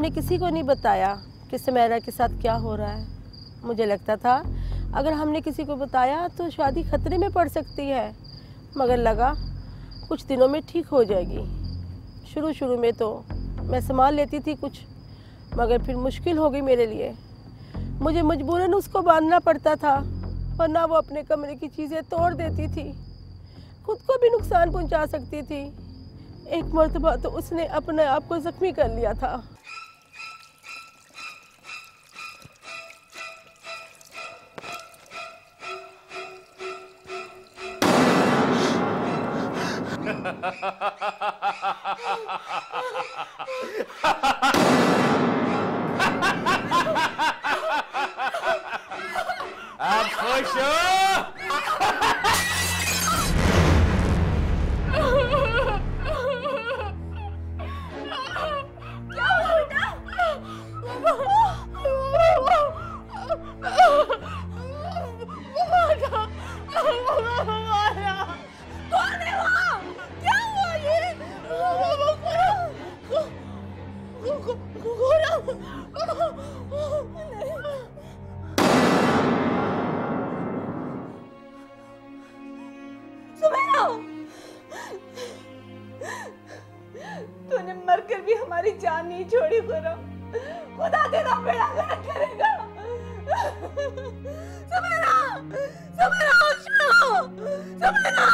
हमने किसी को नहीं बताया कि सुमेरा के साथ क्या हो रहा है। मुझे लगता था अगर हमने किसी को बताया तो शादी खतरे में पड़ सकती है, मगर लगा कुछ दिनों में ठीक हो जाएगी। शुरू में तो मैं संभाल लेती थी कुछ, मगर फिर मुश्किल हो गई मेरे लिए। मुझे मजबूरन उसको बांधना पड़ता था, वरना वो अपने कमरे की चीज़ें तोड़ देती थी, खुद को भी नुकसान पहुंचा सकती थी। एक मर्तबा तो उसने अपने आप को जख्मी कर लिया था। आप खुश हो? तूने मरकर भी हमारी जान नहीं छोड़ी खुरम, खुदा तेरा बेड़ा गर्क करेगा। सुमेरा, सुमेरा होश में हो, सुमेरा।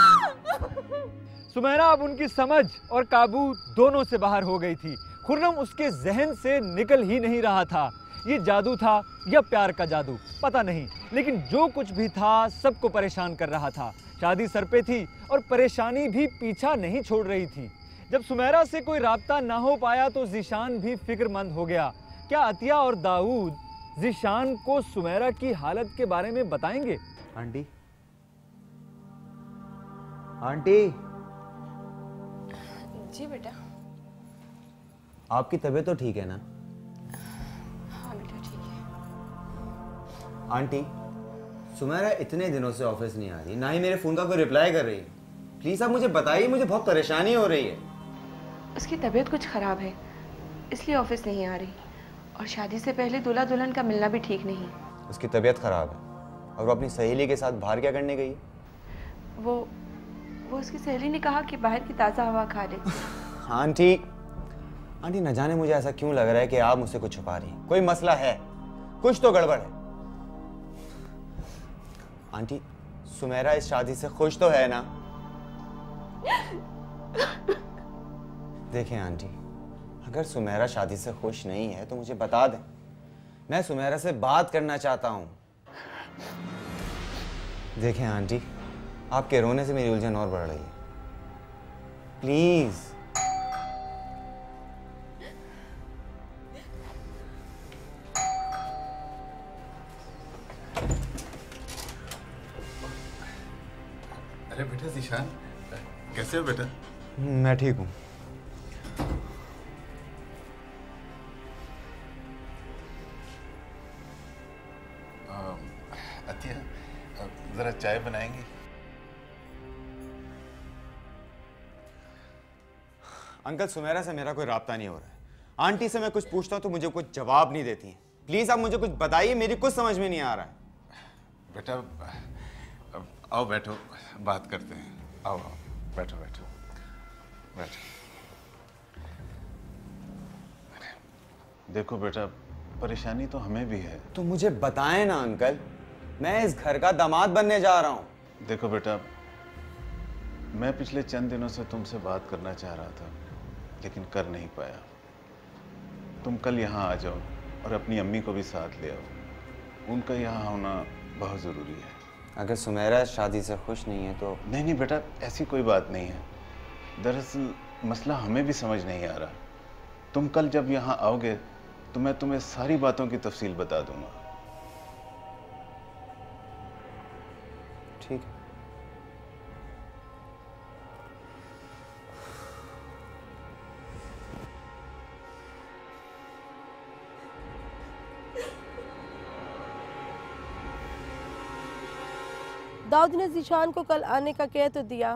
सुमेरा अब उनकी समझ और काबू दोनों से बाहर हो गई थी। खुर्रम उसके जहन से निकल ही नहीं रहा था। ये जादू था या प्यार का जादू, पता नहीं, लेकिन जो कुछ भी था सबको परेशान कर रहा था। शादी सर पे थी और परेशानी भी पीछा नहीं छोड़ रही थी। जब सुमेरा से कोई राब्ता ना हो पाया तो ज़ीशान भी फिक्रमंद हो गया। क्या अतिया और दाऊद ज़ीशान को सुमेरा की हालत के बारे में बताएंगे? Aunty, aunty. जी बेटा। आपकी तबीयत तो ठीक है ना? हाँ बेटा ठीक है। आंटी, सुमेरा इतने दिनों से ऑफिस नहीं आ रही, ना ही मेरे फोन का कोई रिप्लाई कर रही है। प्लीज आप मुझे बताइए, मुझे बहुत परेशानी हो रही है। उसकी तबीयत कुछ खराब है, इसलिए ऑफिस नहीं आ रही, और शादी से पहले दूल्हा दुल्हन का मिलना भी ठीक नहीं। उसकी तबीयत खराब है और वो अपनी सहेली के साथ बाहर क्या करने गई है? वो उसकी सहेली ने कहा कि बाहर की ताज़ा हवा खा ले। आंटी, आंटी न जाने मुझे ऐसा क्यों लग रहा है कि आप मुझसे कुछ छुपा रही हैं। कोई मसला है, कुछ तो गड़बड़ है। आंटी, सुमेरा इस शादी से खुश तो है ना? देखें आंटी, अगर सुमेरा शादी से खुश नहीं है तो मुझे बता दें, मैं सुमेरा से बात करना चाहता हूं। देखें आंटी, आपके रोने से मेरी उलझन और बढ़ रही है। प्लीज। अरे बेटा ज़ीशान, कैसे हो बेटा? मैं ठीक हूँ। अतिया, जरा चाय बनाएंगी? अंकल, सुमेरा से मेरा कोई राब्ता नहीं हो रहा है। आंटी से मैं कुछ पूछता हूँ तो मुझे कुछ जवाब नहीं देती हैं। प्लीज आप मुझे कुछ बताइए, मेरी कुछ समझ में नहीं आ रहा है। बेटा आओ बैठो, बात करते हैं। आओ आओ, बैठो बैठो बैठो। देखो बेटा, परेशानी तो हमें भी है। तो मुझे बताएं ना अंकल, मैं इस घर का दामाद बनने जा रहा हूँ। देखो बेटा, मैं पिछले चंद दिनों से तुमसे बात करना चाह रहा था, लेकिन कर नहीं पाया। तुम कल यहाँ आ जाओ और अपनी अम्मी को भी साथ ले आओ। उनका यहाँ होना बहुत ज़रूरी है। अगर सुमेरा शादी से खुश नहीं है तो? नहीं नहीं बेटा, ऐसी कोई बात नहीं है। दरअसल मसला हमें भी समझ नहीं आ रहा। तुम कल जब यहाँ आओगे तो मैं तुम्हें सारी बातों की तफसील बता दूंगा। ठीक है। दाऊद ने ज़ीशान को कल आने का कह तो दिया,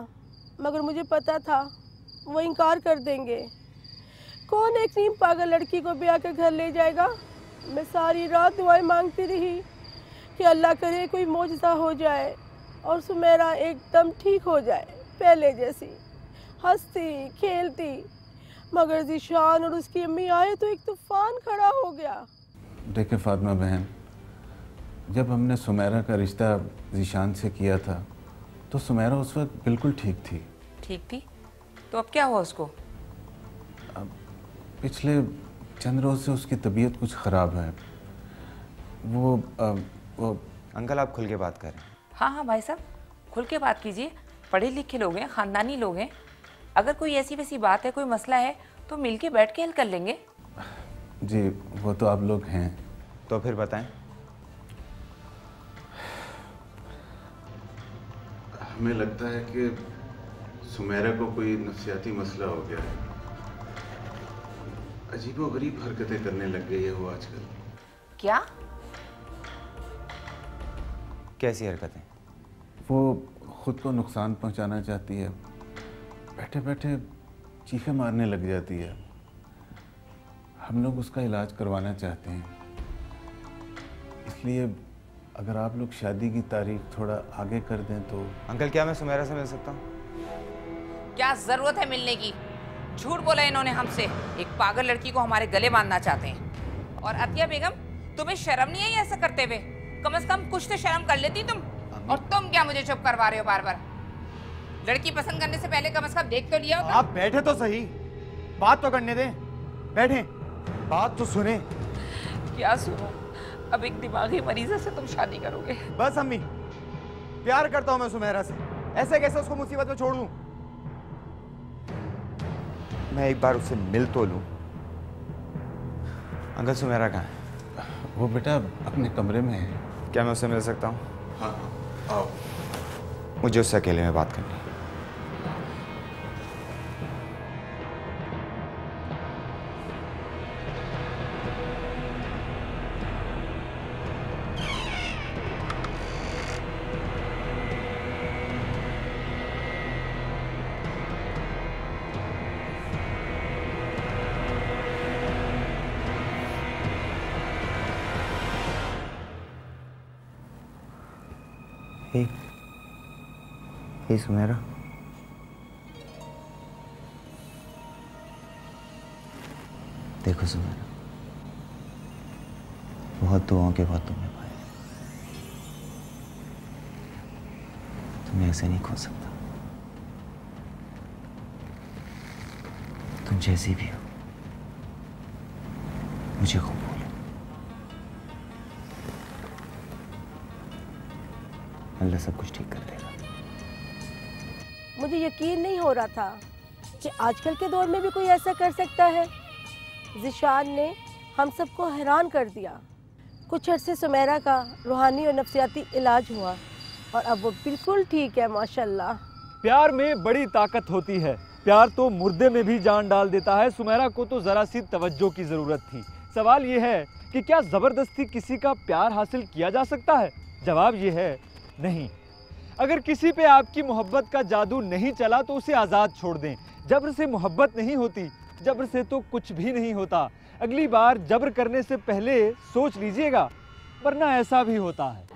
मगर मुझे पता था वो इनकार कर देंगे। कौन एक नीम पागल लड़की को ब्याह के घर ले जाएगा। मैं सारी रात दुआएं मांगती रही कि अल्लाह करे कोई मौजज़ा हो जाए और सुमेरा एकदम ठीक हो जाए, पहले जैसी हंसती खेलती। मगर ज़ीशान और उसकी अम्मी आए तो एक तूफान खड़ा हो गया। देखिए फातिमा बहन, जब हमने सुमेरा का रिश्ता ज़ीशान से किया था तो सुमेरा उस वक्त बिल्कुल ठीक थी। ठीक थी? तो अब क्या हुआ उसको? अब पिछले चंद रोज़ से उसकी तबीयत कुछ ख़राब है। वो अंकल आप खुल के बात करें। हाँ हाँ भाई साहब, खुल के बात कीजिए। पढ़े लिखे लोग हैं, ख़ानदानी लोग हैं। अगर कोई ऐसी वैसी बात है, कोई मसला है तो मिल के बैठ के हल कर लेंगे। जी वो तो आप लोग हैं। तो फिर बताएं। हमें लगता है कि सुमेरा को कोई नफसियाती मसला हो गया है। अजीबोगरीब हरकतें करने लग गई है वो आजकल। क्या? कैसी हरकतें? वो खुद को नुकसान पहुंचाना चाहती है, बैठे बैठे चीखें मारने लग जाती है। हम लोग उसका इलाज करवाना चाहते हैं, इसलिए अगर आप लोग शादी की तारीख थोड़ा आगे कर दें तो। अंकल क्या मैं सुमेरा से मिल सकता हूँ? क्या जरूरत है मिलने की? झूठ बोला इन्होंने हमसे। एक पागल लड़की को हमारे गले बांधना चाहते हैं। और अतिया बेगम, तुम्हें शर्म नहीं आई ऐसा करते हुए? कम से कम कुछ तो शर्म कर लेती तुम। और तुम क्या मुझे चुप करवा रहे हो बार बार? लड़की पसंद करने से पहले कम से कम देख तो लिया होगा। आप बैठे तो सही, बात तो करने दें। बैठे, बात तो सुने। क्या सुनो? अब एक दिमागी मरीज से तुम शादी करोगे? बस अम्मी, प्यार करता हूं मैं सुमेरा से, ऐसे कैसे उसको मुसीबत में छोड़ दूं? मैं एक बार उससे मिल तो लूं। अंकल सुमेरा कहाँ है? वो बेटा अपने कमरे में है। क्या मैं उससे मिल सकता हूँ? हाँ आओ। मुझे उससे अकेले में बात करनी है। हे सुमेरा, देखो सुमेरा, बहुत दुआओं के बाद तुम्हें पाया। तुम्हें ऐसे नहीं खो सकता। तुम जैसी भी हो मुझे कबूल है। अल्लाह सब कुछ ठीक कर देगा। मुझे यकीन नहीं हो रहा था कि आजकल के दौर में भी कोई ऐसा कर सकता है। ज़ीशान ने हम सबको हैरान कर दिया। कुछ अरसे सुमेरा का रूहानी और नफ्सियाती इलाज हुआ और अब वो बिल्कुल ठीक है माशाल्लाह। प्यार में बड़ी ताकत होती है। प्यार तो मुर्दे में भी जान डाल देता है। सुमेरा को तो ज़रा सी तवज्जो की ज़रूरत थी। सवाल ये है कि क्या ज़बरदस्ती किसी का प्यार हासिल किया जा सकता है? जवाब ये है नहीं। अगर किसी पे आपकी मोहब्बत का जादू नहीं चला तो उसे आज़ाद छोड़ दें। जब्र से मोहब्बत नहीं होती, जब्र से तो कुछ भी नहीं होता। अगली बार जब्र करने से पहले सोच लीजिएगा, वरना ऐसा भी होता है।